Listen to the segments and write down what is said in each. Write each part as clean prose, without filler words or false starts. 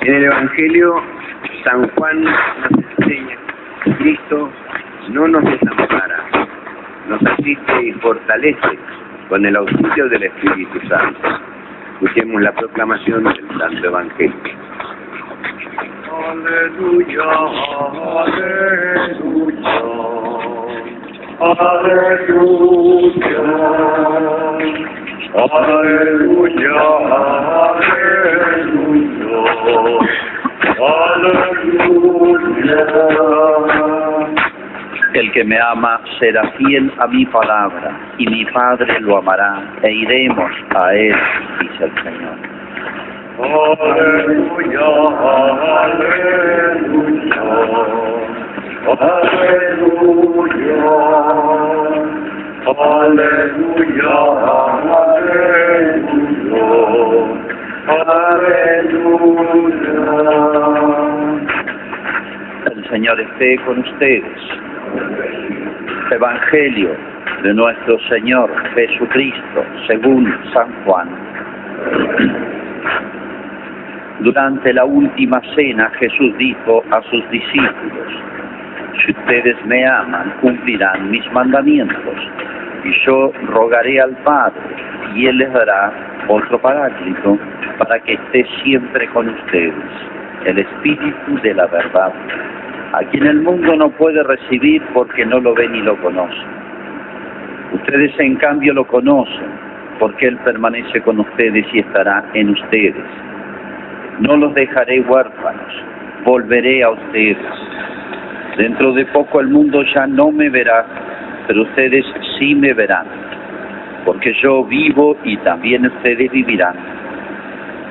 En el Evangelio, San Juan nos enseña que Cristo no nos desampara, nos asiste y fortalece con el auxilio del Espíritu Santo. Escuchemos la proclamación del Santo Evangelio. Aleluya, aleluya, aleluya, aleluya, aleluya. El que me ama será fiel a mi palabra, y mi Padre lo amará, e iremos a él, dice el Señor. Aleluya, aleluya, aleluya, aleluya, aleluya, aleluya. El Señor esté con ustedes. Evangelio de nuestro Señor Jesucristo, según San Juan. Durante la última cena, Jesús dijo a sus discípulos: si ustedes me aman, cumplirán mis mandamientos, y yo rogaré al Padre, y Él les dará otro Paráclito, para que esté siempre con ustedes, el Espíritu de la verdad, a quien el mundo no puede recibir porque no lo ve ni lo conoce. Ustedes en cambio lo conocen, porque Él permanece con ustedes y estará en ustedes. No los dejaré huérfanos, volveré a ustedes. Dentro de poco el mundo ya no me verá, pero ustedes sí me verán, porque yo vivo y también ustedes vivirán.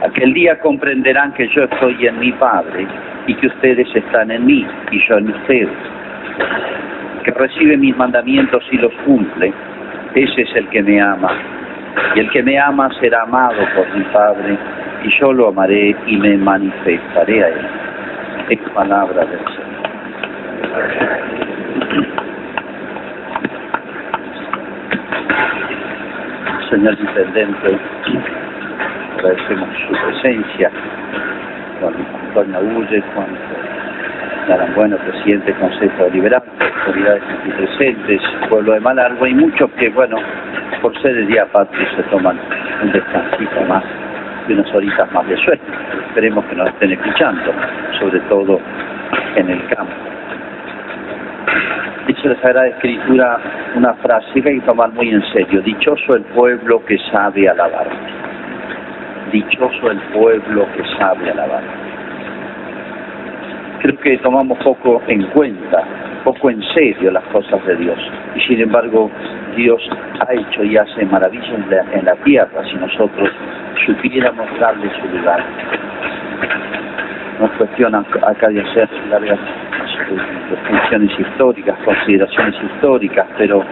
Aquel día comprenderán que yo estoy en mi Padre y que ustedes están en mí y yo en ustedes. Que recibe mis mandamientos y los cumple, ese es el que me ama. Y el que me ama será amado por mi Padre, y yo lo amaré y me manifestaré a él. Es palabra del Señor. Señor Intendente, agradecemos su presencia, con Antonio Ulle, con Aranguano, presidente del Consejo Deliberante, autoridades aquí presentes, pueblo de Malargüe, y muchos que, bueno, por ser el día patrio se toman un descansito más y unas horitas más de sueño. Esperemos que nos estén escuchando, sobre todo en el campo. Dice la Sagrada Escritura una frase que hay que tomar muy en serio: dichoso el pueblo que sabe alabar. Dichoso el pueblo que sabe alabar. Creo que tomamos poco en cuenta, poco en serio las cosas de Dios. Y sin embargo, Dios ha hecho y hace maravillas en la tierra si nosotros supiéramos darle su lugar. No es cuestión acá de hacer largas reflexiones históricas, consideraciones históricas, pero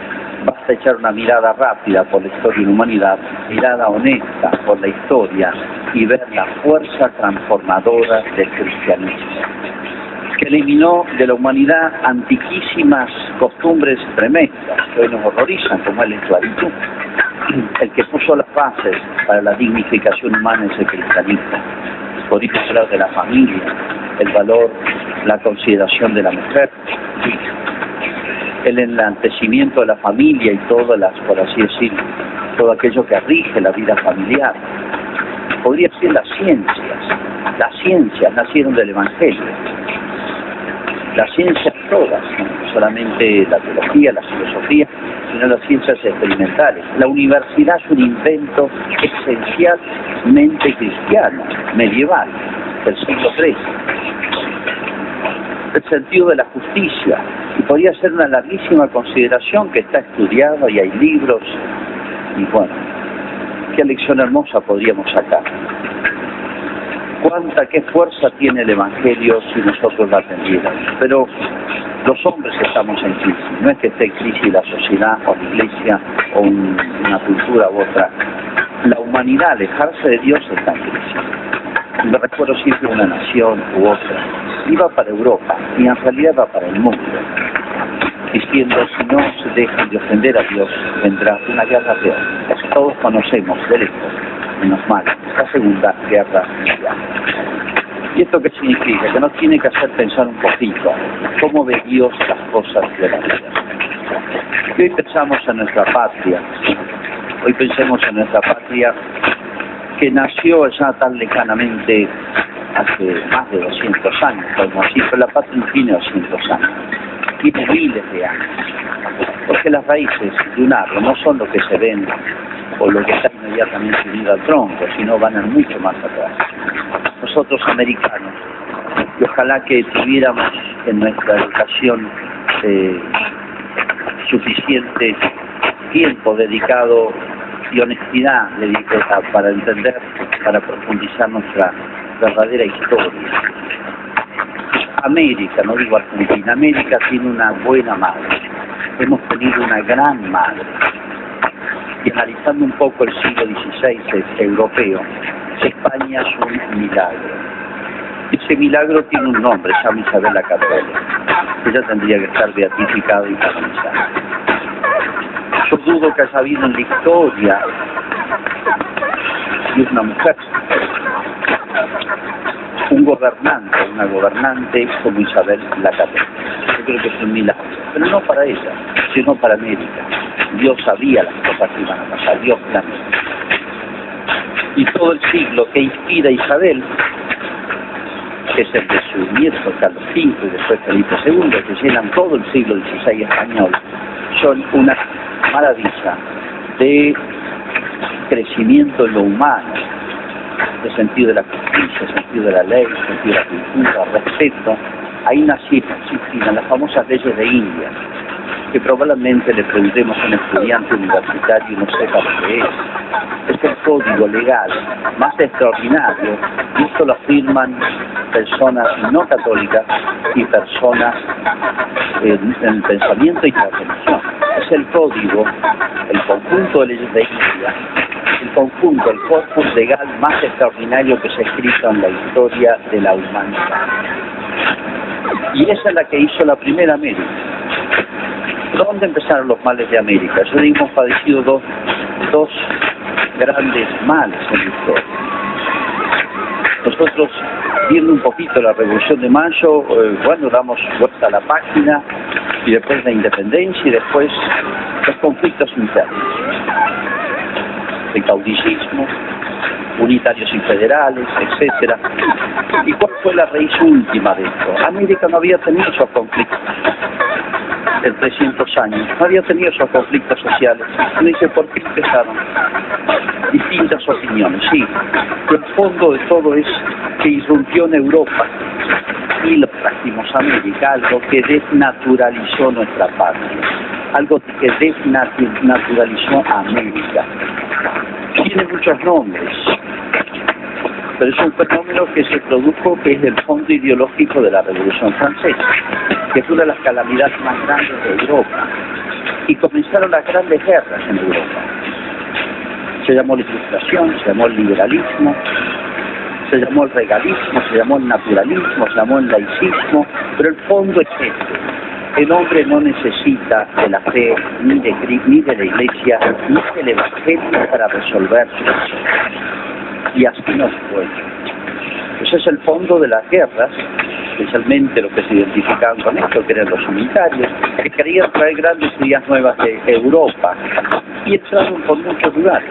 basta echar una mirada rápida por la historia de la humanidad, mirada honesta por la historia, y ver la fuerza transformadora del cristianismo, que eliminó de la humanidad antiquísimas costumbres tremendas que hoy nos horrorizan, como es la esclavitud. El que puso las bases para la dignificación humana es el cristianismo. Por eso hablar de la familia, el valor, la consideración de la mujer, el enaltecimiento de la familia y todas las, por así decirlo, todo aquello que rige la vida familiar. Podría ser las ciencias nacieron del Evangelio. Las ciencias todas, no solamente la teología, la filosofía, sino las ciencias experimentales. La universidad es un invento esencialmente cristiano, medieval, del siglo XIII. El sentido de la justicia, y podría ser una larguísima consideración que está estudiada y hay libros, y bueno, qué lección hermosa podríamos sacar. Qué fuerza tiene el Evangelio si nosotros la atendiéramos. Pero los hombres estamos en crisis, no es que esté en crisis la sociedad o la iglesia o una cultura u otra. La humanidad, alejarse de Dios, está en crisis. Me recuerdo siempre una nación u otra, iba para Europa y en realidad va para el mundo, diciendo: si no se dejan de ofender a Dios, vendrá una guerra peor. Todos conocemos de lejos, menos mal, la Segunda Guerra Mundial. ¿Y esto qué significa? Que nos tiene que hacer pensar un poquito cómo ve Dios las cosas de la vida. Y hoy pensamos en nuestra patria, hoy pensemos en nuestra patria que nació ya tan lejanamente hace más de 200 años, podemos decir, pero la patria no tiene 200 años, tiene miles de años, porque las raíces de un árbol no son lo que se ven o lo que está inmediatamente unido al tronco, sino van mucho más atrás. Nosotros americanos, y ojalá que tuviéramos en nuestra educación suficiente tiempo dedicado y honestidad dedicada para entender, para profundizar nuestra verdadera historia. América, no digo Argentina, América tiene una buena madre, hemos tenido una gran madre. Y analizando un poco el siglo XVI europeo, España es un milagro. Ese milagro tiene un nombre, se llama Isabel la Católica. Ella tendría que estar beatificada y canonizada. Yo dudo que haya habido en la historia de una mujer, una gobernante como Isabel la Católica. Yo creo que es un milagro, pero no para ella, sino para América. Dios sabía las cosas que iban a pasar, Dios planeó. Y todo el siglo que inspira a Isabel, que es el de su nieto Carlos V y después Felipe II, que llenan todo el siglo XVI español, son una maravilla de crecimiento en lo humano, de sentido de la justicia, sentido de la ley, sentido de la cultura, respeto. Ahí nacieron las famosas leyes de India, que probablemente le preguntemos a un estudiante universitario y no sepa lo que es. Es el código legal más extraordinario, y esto lo afirman personas no católicas y personas en el pensamiento y la religión. Es el código, el conjunto de leyes de India, el conjunto, el corpus legal más extraordinario que se ha escrito en la historia de la humanidad. Y esa es la que hizo la primera América. ¿Dónde empezaron los males de América? Ya hemos padecido dos grandes males en la historia. Nosotros, viendo un poquito la Revolución de Mayo, damos vuelta a la página, y después la independencia, y después los conflictos internos. El caudillismo, unitarios y federales, etcétera. ¿Y cuál fue la raíz última de esto? América no había tenido esos conflictos en 300 años, no había tenido esos conflictos sociales. Uno dice, ¿por qué empezaron? Distintas opiniones, sí. Pero el fondo de todo es que irrumpió en Europa y lo trajimos a América, algo que desnaturalizó nuestra patria, algo que desnaturalizó a América. Tiene muchos nombres, pero es un fenómeno que se produjo, que es el fondo ideológico de la Revolución Francesa, que fue una de las calamidades más grandes de Europa, y comenzaron las grandes guerras en Europa. Se llamó la Ilustración, se llamó el liberalismo, se llamó el regalismo, se llamó el naturalismo, se llamó el laicismo, pero el fondo es este. El hombre no necesita de la fe, ni de la Iglesia, ni del Evangelio para resolver sus cosas. Y así no fue. Ese es el fondo de las guerras, especialmente lo que se identificaban con esto, que eran los unitarios, que querían traer grandes ideas nuevas de Europa, y entraron por muchos lugares,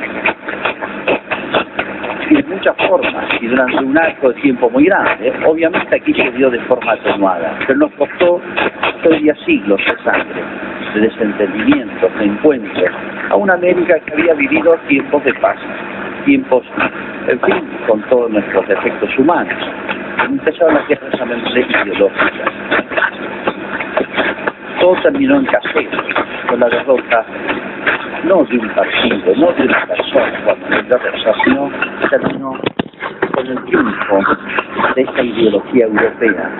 y de muchas formas, y durante un arco de tiempo muy grande. Obviamente aquí se dio de forma atenuada, pero nos costó todavía siglos de sangre, de desentendimientos, de encuentros, a una América que había vivido tiempos de paz, tiempos, en fin, con todos nuestros defectos humanos. Empezaron las guerras ideológicas. Todo terminó en Caseros, con la derrota no de un partido, no de una persona, cuando la guerra terminó con el triunfo de esta ideología europea.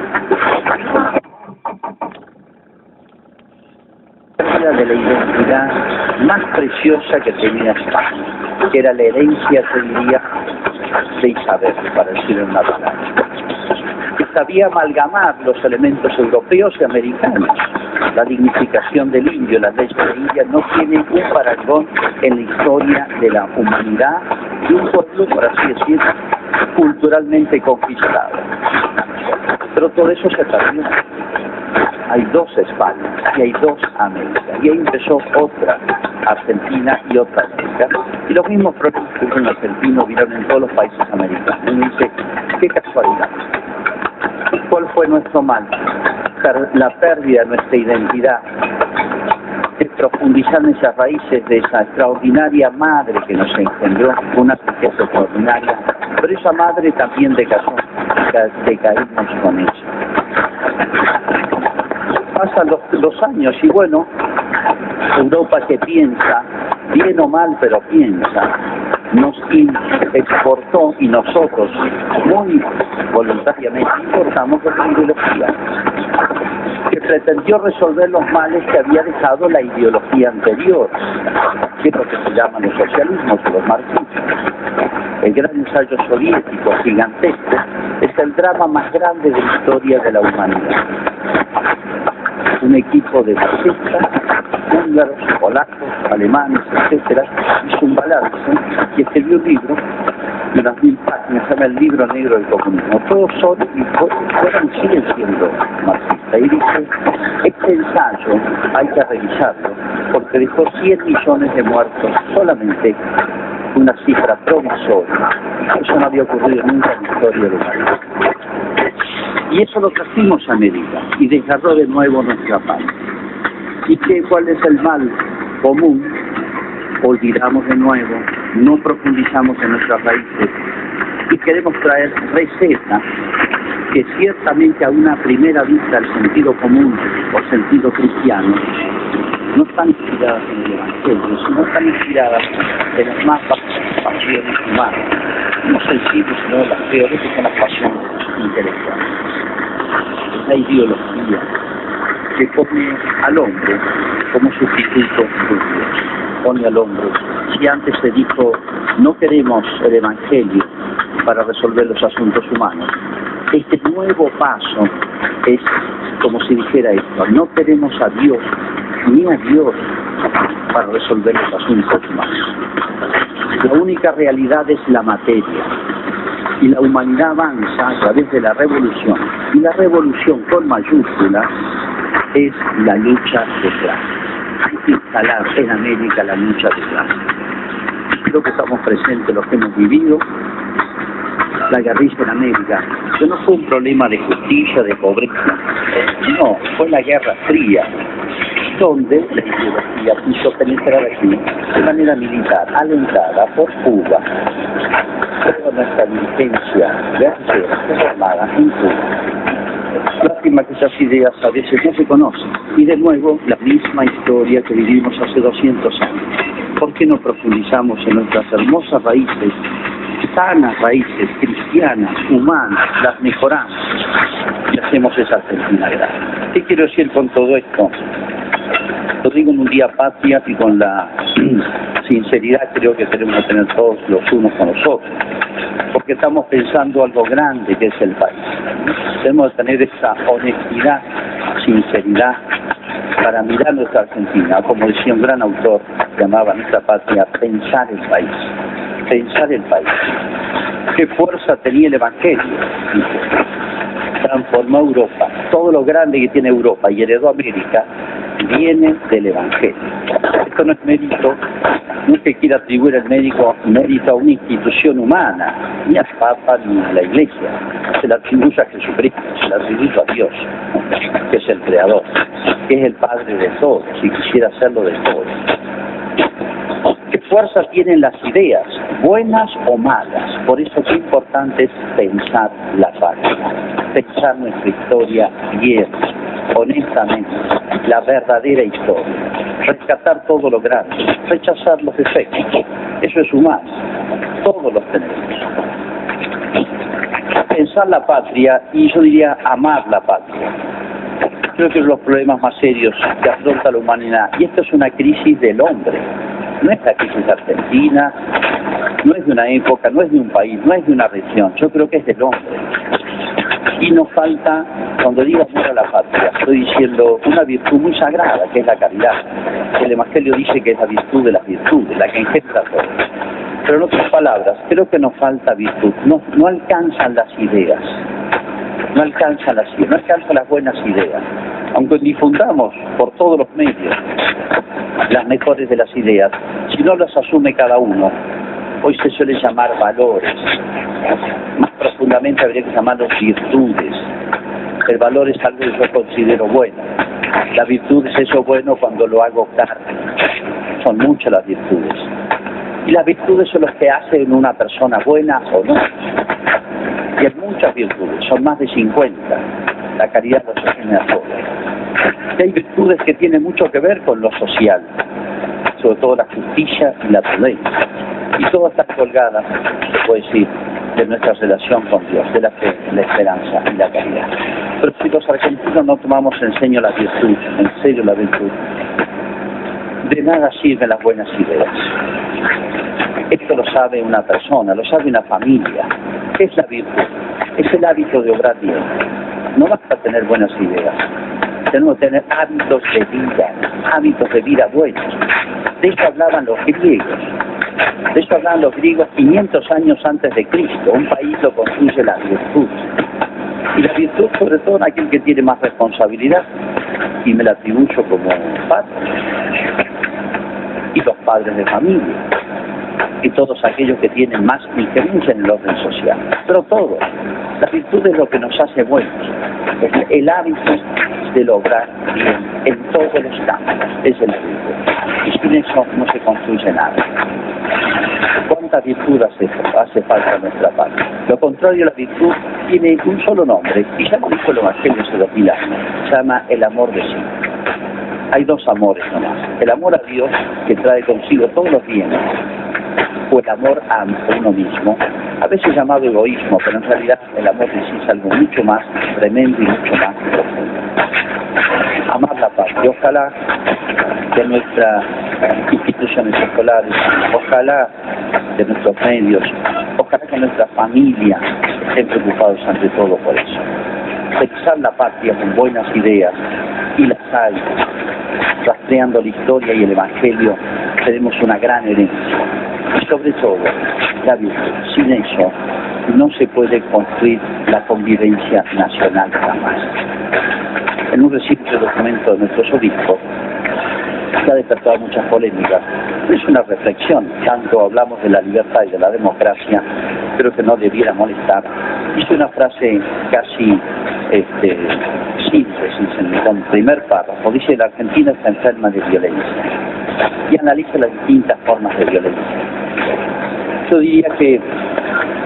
De la identidad más preciosa que tenía España, que era la herencia, te diría, de Isabel, para decirlo en una palabra, que sabía amalgamar los elementos europeos y americanos. La dignificación del indio, las leyes de India no tienen un parangón en la historia de la humanidad, de un pueblo, por así decirlo, culturalmente conquistado. Pero todo eso se perdió. Hay dos Españas y hay dos Américas. Y ahí empezó otra Argentina y otra América. Y los mismos problemas que hubo en Argentina vieron en todos los países americanos. Y uno dice, qué casualidad. ¿Cuál fue nuestro mal? La pérdida de nuestra identidad, de profundizar en esas raíces de esa extraordinaria madre que nos engendró, una riqueza extraordinaria, pero esa madre también decaímos con ella. Pasan los años y bueno, Europa que piensa, bien o mal, pero piensa, nos exportó y nosotros muy voluntariamente importamos otra ideología que pretendió resolver los males que había dejado la ideología anterior, que es lo que se llaman los socialismos o los marxismos. El gran ensayo soviético gigantesco es el drama más grande de la historia de la humanidad. Un equipo de marxistas, húngaros, polacos, alemanes, etcétera, hizo un balance y escribió un libro de unas 1000 páginas, se llama El Libro Negro del Comunismo. Todos son y siguen siendo marxistas. Y dice, este ensayo hay que revisarlo porque dejó 100 millones de muertos solamente, una cifra provisoria. Eso no había ocurrido nunca en la historia de la humanidad. Y eso lo trajimos a América y desgarró de nuevo nuestra paz. ¿Y cuál es el mal común? Olvidamos de nuevo, no profundizamos en nuestras raíces y queremos traer recetas que ciertamente a una primera vista el sentido común o sentido cristiano no están inspiradas en el Evangelio, sino están inspiradas en las más bajas pasiones humanas, no sensibles, sino de las peores, que son las pasiones intelectuales. Es la ideología que pone al hombre como sustituto de Dios, pone al hombre. Si antes se dijo, no queremos el Evangelio para resolver los asuntos humanos, este nuevo paso es como si dijera esto, no queremos a Dios, ni a Dios para resolver los asuntos humanos. La única realidad es la materia. Y la humanidad avanza a través de la revolución. Y la revolución con mayúscula es la lucha de clases. Hay que instalar en América la lucha de clases. Creo que estamos presentes los que hemos vivido la guerrilla en América, que no fue un problema de justicia, de pobreza, no, fue la Guerra Fría, donde la ideología quiso penetrar aquí de manera militar, alentada por Cuba. Toda nuestra diligencia guerrera fue formada en Cuba. Lástima que esas ideas a veces no se conocen. Y de nuevo, la misma historia que vivimos hace 200 años. ¿Por qué no profundizamos en nuestras hermosas raíces, sanas raíces cristianas, humanas, las mejoramos y hacemos esa Argentina grande? ¿Qué quiero decir con todo esto? Lo digo en un día patria y con la sinceridad creo que tenemos que tener todos los unos con los otros, porque estamos pensando algo grande que es el país. Tenemos que tener esa honestidad, sinceridad para mirar nuestra Argentina, como decía un gran autor, llamaba nuestra patria, pensar el país. Pensar el país. ¿Qué fuerza tenía el Evangelio? Transformó Europa. Todo lo grande que tiene Europa y heredó América viene del Evangelio. Esto no es mérito, no es que quiera atribuir el mérito a una institución humana, ni al Papa ni a la Iglesia. Se la atribuye a Jesucristo, se la atribuye a Dios, que es el Creador, que es el Padre de todos, y quisiera hacerlo de todos. ¿Qué fuerza tienen las ideas, buenas o malas? Por eso qué importante es pensar la patria, pensar nuestra historia bien, honestamente, la verdadera historia, rescatar todo lo grande, rechazar los defectos, eso es humano, todos los tenemos. Pensar la patria y yo diría amar la patria. Creo que son los problemas más serios que afronta la humanidad y esto es una crisis del hombre. No es la crisis argentina, no es de una época, no es de un país, no es de una región, yo creo que es del hombre. Y nos falta, cuando digo amor a la patria, estoy diciendo una virtud muy sagrada, que es la caridad. El Evangelio dice que es la virtud de las virtudes, la que engendra todo. Pero en otras palabras, creo que nos falta virtud, no alcanzan las ideas. no alcanzan las buenas ideas. Aunque difundamos por todos los medios las mejores de las ideas, si no las asume cada uno, hoy se suele llamar valores. Más profundamente habría que llamarlos virtudes. El valor es algo que yo considero bueno. La virtud es eso bueno cuando lo hago carne. Son muchas las virtudes. Y las virtudes son las que hacen una persona buena o no. Y hay muchas virtudes, son más de 50. La caridad lo sostiene a todos. Y hay virtudes que tienen mucho que ver con lo social, sobre todo la justicia y la prudencia. Y todas están colgadas, se puede decir, de nuestra relación con Dios, de la fe, la esperanza y la caridad. Pero si los argentinos no tomamos en serio la virtud, de nada sirven las buenas ideas. Esto lo sabe una persona, lo sabe una familia. ¿Qué es la virtud? Es el hábito de obrar bien. No basta tener buenas ideas. Tenemos que tener hábitos de vida buenos. De eso hablaban los griegos. De eso hablaban los griegos 500 años antes de Cristo. Un país lo construye la virtud. Y la virtud, sobre todo, en aquel que tiene más responsabilidad. Y me la atribuyo como padre. Y los padres de familia. Y todos aquellos que tienen más injerencia en el orden social. Pero todo. La virtud es lo que nos hace buenos. Es el hábito de lograr bien en todos los campos. Es el virtud. Y sin eso no se construye nada. ¿Cuánta virtud hace falta en nuestra parte? Lo contrario, la virtud tiene un solo nombre. Y ya lo dijo el Evangelio hace 2000 años. Se llama el amor de sí. Hay dos amores nomás. El amor a Dios, que trae consigo todos los bienes, o el amor a uno mismo, a veces llamado egoísmo, pero en realidad el amor de sí es algo mucho más tremendo y mucho más profundo. Amar la paz. Y ojalá de nuestras instituciones escolares, ojalá de nuestros medios, ojalá que nuestra familia estén preocupados ante todo por eso. Pensar la patria con buenas ideas, y las hay, rastreando la historia y el Evangelio, tenemos una gran herencia. Y sobre todo, la virtud. Sin eso no se puede construir la convivencia nacional jamás. En un reciente documento de nuestros obispos, que ha despertado muchas polémicas, es una reflexión. Tanto hablamos de la libertad y de la democracia, creo que no debiera molestar. Hice una frase casi síntesis en el primer párrafo. Dice: la Argentina está enferma de violencia. Y analiza las distintas formas de violencia. Yo diría que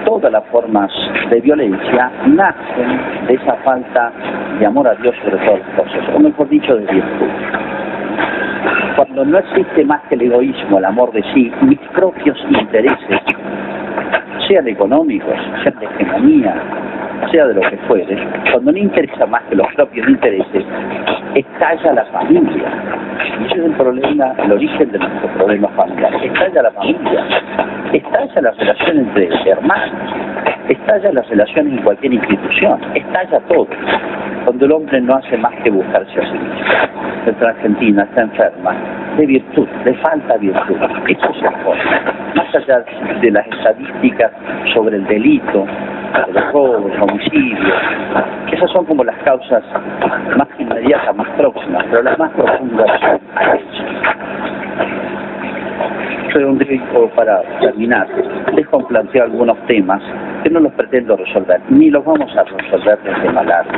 todas las formas de violencia nacen de esa falta de amor a Dios sobre todas las cosas, o mejor dicho, de virtud. Cuando no existe más que el egoísmo, el amor de sí, mis propios intereses, sean económicos, sean de hegemonía, sea de lo que fuere, cuando no interesa más que los propios intereses, estalla la familia. Y ese es el problema, el origen de nuestro problema familiar. Estalla la familia, estalla la relación entre hermanos, estalla la relación en cualquier institución, estalla todo. Cuando el hombre no hace más que buscarse a sí mismo. Nuestra Argentina está enferma de virtud, le falta virtud. Eso se pone. Más allá de las estadísticas sobre el delito, los robos, homicidios, esas son como las causas más inmediatas, más próximas, pero las más profundas son aquellas. Yo, para terminar, dejo plantear algunos temas que no los pretendo resolver, ni los vamos a resolver de tema largo.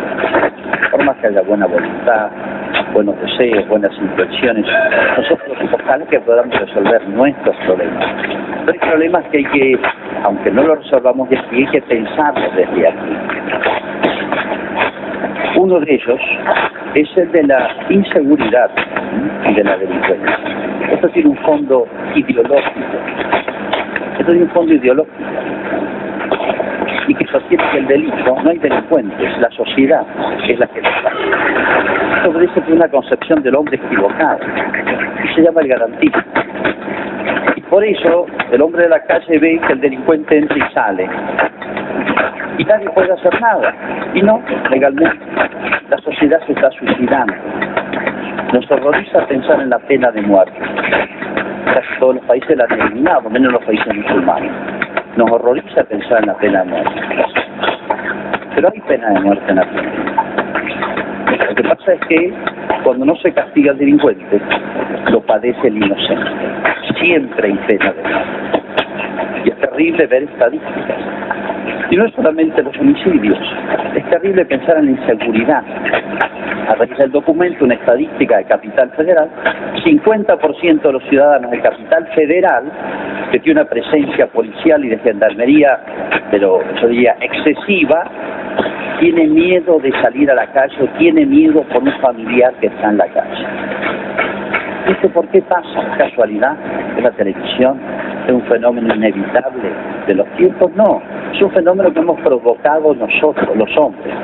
Por más que haya buena voluntad, buenos deseos, buenas intenciones, nosotros ojalá que podamos resolver nuestros problemas. Pero hay problemas que hay que, aunque no los resolvamos de aquí, hay que pensarlos desde aquí. Uno de ellos es el de la inseguridad y de la delincuencia. Esto tiene un fondo ideológico. Y que sostiene que el delito, no hay delincuentes, la sociedad es la que lo hace. Esto obedece a una concepción del hombre equivocada, y se llama el garantismo. Y por eso el hombre de la calle ve que el delincuente entra y sale, y nadie puede hacer nada. Y no, legalmente, la sociedad se está suicidando. Nos horroriza pensar en la pena de muerte. Casi todos los países la han eliminado, menos los países musulmanes. Nos horroriza pensar en la pena de muerte. Pero hay pena de muerte en Argentina. Lo que pasa es que cuando no se castiga al delincuente, lo padece el inocente. Siempre hay pena de muerte. Y es terrible ver estadísticas. Y no es solamente los homicidios, es terrible pensar en la inseguridad. A raíz del documento, una estadística de Capital Federal, 50% de los ciudadanos de Capital Federal, que tiene una presencia policial y de gendarmería, pero yo diría excesiva, tiene miedo de salir a la calle o tiene miedo por un familiar que está en la calle. ¿Esto por qué pasa? ¿Es casualidad? ¿Es la televisión? ¿Es un fenómeno inevitable de los tiempos? No, es un fenómeno que hemos provocado nosotros, los hombres.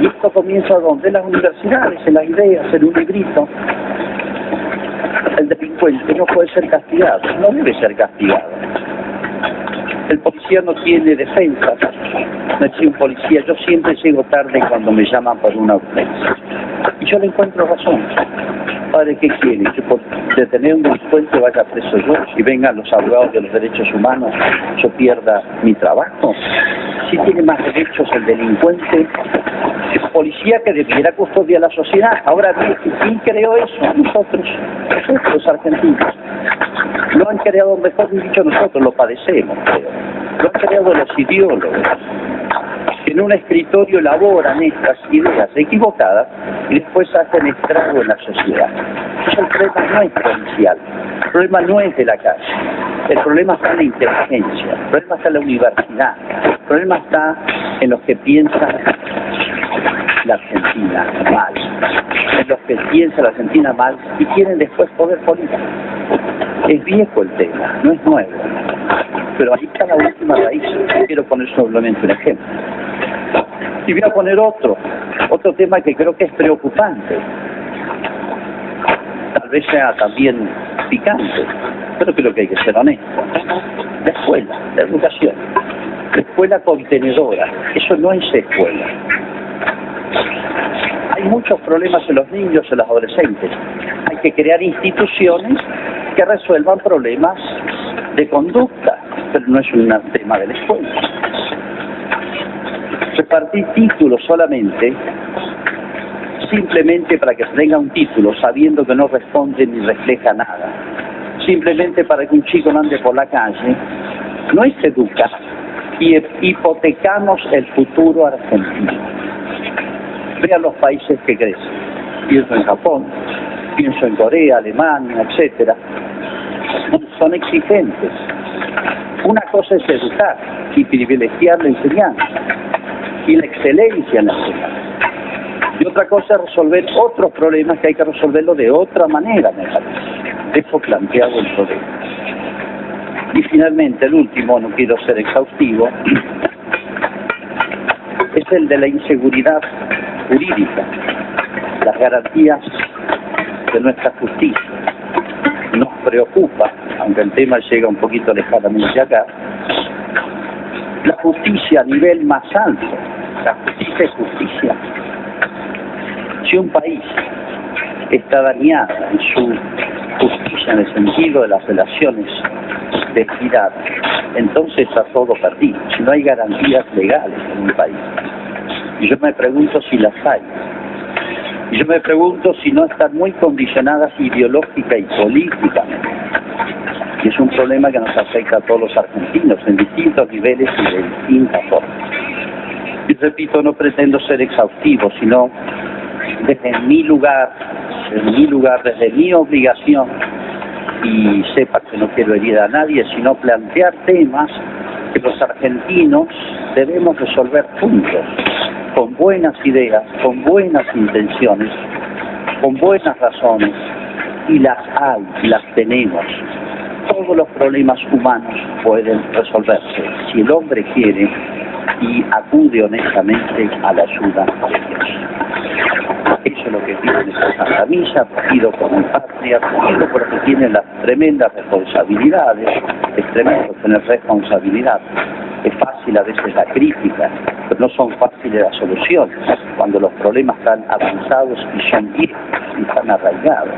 Y esto comienza donde en las universidades, en las ideas, en un librito. El delincuente no puede ser castigado, no debe ser castigado. El policía no tiene defensa, no es un policía. Yo siempre llego tarde cuando me llaman por una urgencia. Y yo le encuentro razón. Padre, ¿qué quiere? Que por detener a un delincuente vaya preso yo, si vengan los abogados de los derechos humanos, yo pierda mi trabajo. Si tiene más derechos el delincuente, es policía que debiera custodiar la sociedad. Ahora, ¿quién creó eso? Nosotros los argentinos. Lo han creado, mejor dicho, nosotros lo padecemos, creo. Lo han creado los ideólogos, que en un escritorio elaboran estas ideas equivocadas y después hacen estrago en la sociedad. Entonces el problema no es policial, el problema no es de la calle, el problema está en la inteligencia, el problema está en la universidad, el problema está en los que piensan la Argentina mal, en los que piensan la Argentina mal y quieren después poder político. Es viejo el tema, no es nuevo, pero ahí está la última raíz. Quiero poner solamente un ejemplo. Y voy a poner otro tema que creo que es preocupante. Tal vez sea también picante, pero creo que hay que ser honesto. La escuela, la educación, la escuela contenedora, eso no es escuela. Hay muchos problemas en los niños, en los adolescentes. Hay que crear instituciones que resuelvan problemas de conducta, pero no es un tema de la escuela. Repartir títulos solamente, simplemente para que se tenga un título, sabiendo que no responde ni refleja nada, simplemente para que un chico no ande por la calle, no es educar, y hipotecamos el futuro argentino. Vean los países que crecen. Pienso en Japón, pienso en Corea, Alemania, etcétera. Son exigentes. Una cosa es educar y privilegiar la enseñanza y la excelencia en la enseñanza. Y otra cosa es resolver otros problemas que hay que resolverlo de otra manera, me parece. Dejo planteado el problema. Y finalmente, el último, no quiero ser exhaustivo, es el de la inseguridad jurídica, las garantías de nuestra justicia. Nos preocupa, aunque el tema llega un poquito lejanamente acá, la justicia a nivel más alto. La justicia es justicia. Si un país está dañado en su justicia, en el sentido de las relaciones de equidad, entonces está todo perdido. Si no hay garantías legales en un país. Y yo me pregunto si las hay. Y yo me pregunto si no están muy condicionadas ideológica y políticamente. Y es un problema que nos afecta a todos los argentinos en distintos niveles y de distintas formas. Y repito, no pretendo ser exhaustivo, sino desde mi lugar, desde mi obligación, y sepa que no quiero herir a nadie, sino plantear temas que los argentinos debemos resolver juntos, con buenas ideas, con buenas intenciones, con buenas razones, y las hay, las tenemos. Todos los problemas humanos pueden resolverse si el hombre quiere y acude honestamente a la ayuda de Dios. Eso es lo que pido en esta Santa Misa, pido por mi patria, pido por los que tienen las tremendas responsabilidades. Es tremendo tener responsabilidad. Es fácil a veces la crítica, pero no son fáciles las soluciones cuando los problemas están avanzados y son viejos y están arraigados.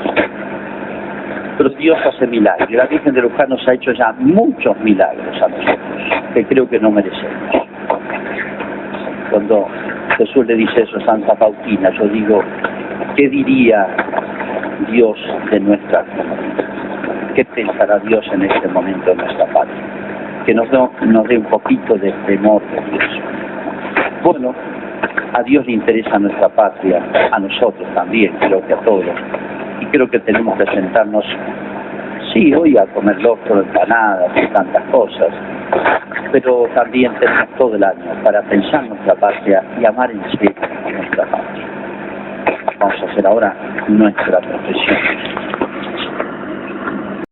Pero Dios hace milagros. La Virgen de Luján nos ha hecho ya muchos milagros a nosotros, que creo que no merecemos. cuando Jesús le dice eso a Santa Faustina, yo digo, ¿qué diría Dios de nuestra comunidad? ¿Qué pensará Dios en este momento en nuestra patria? Que nos dé un poquito de temor de Dios. Bueno, a Dios le interesa nuestra patria, a nosotros también, creo que a todos. Y creo que tenemos que sentarnos, sí, hoy a comer locro, empanadas y tantas cosas, pero también tenemos todo el año para pensar nuestra patria y amar en serio a nuestra patria. Vamos a hacer ahora nuestra profesión.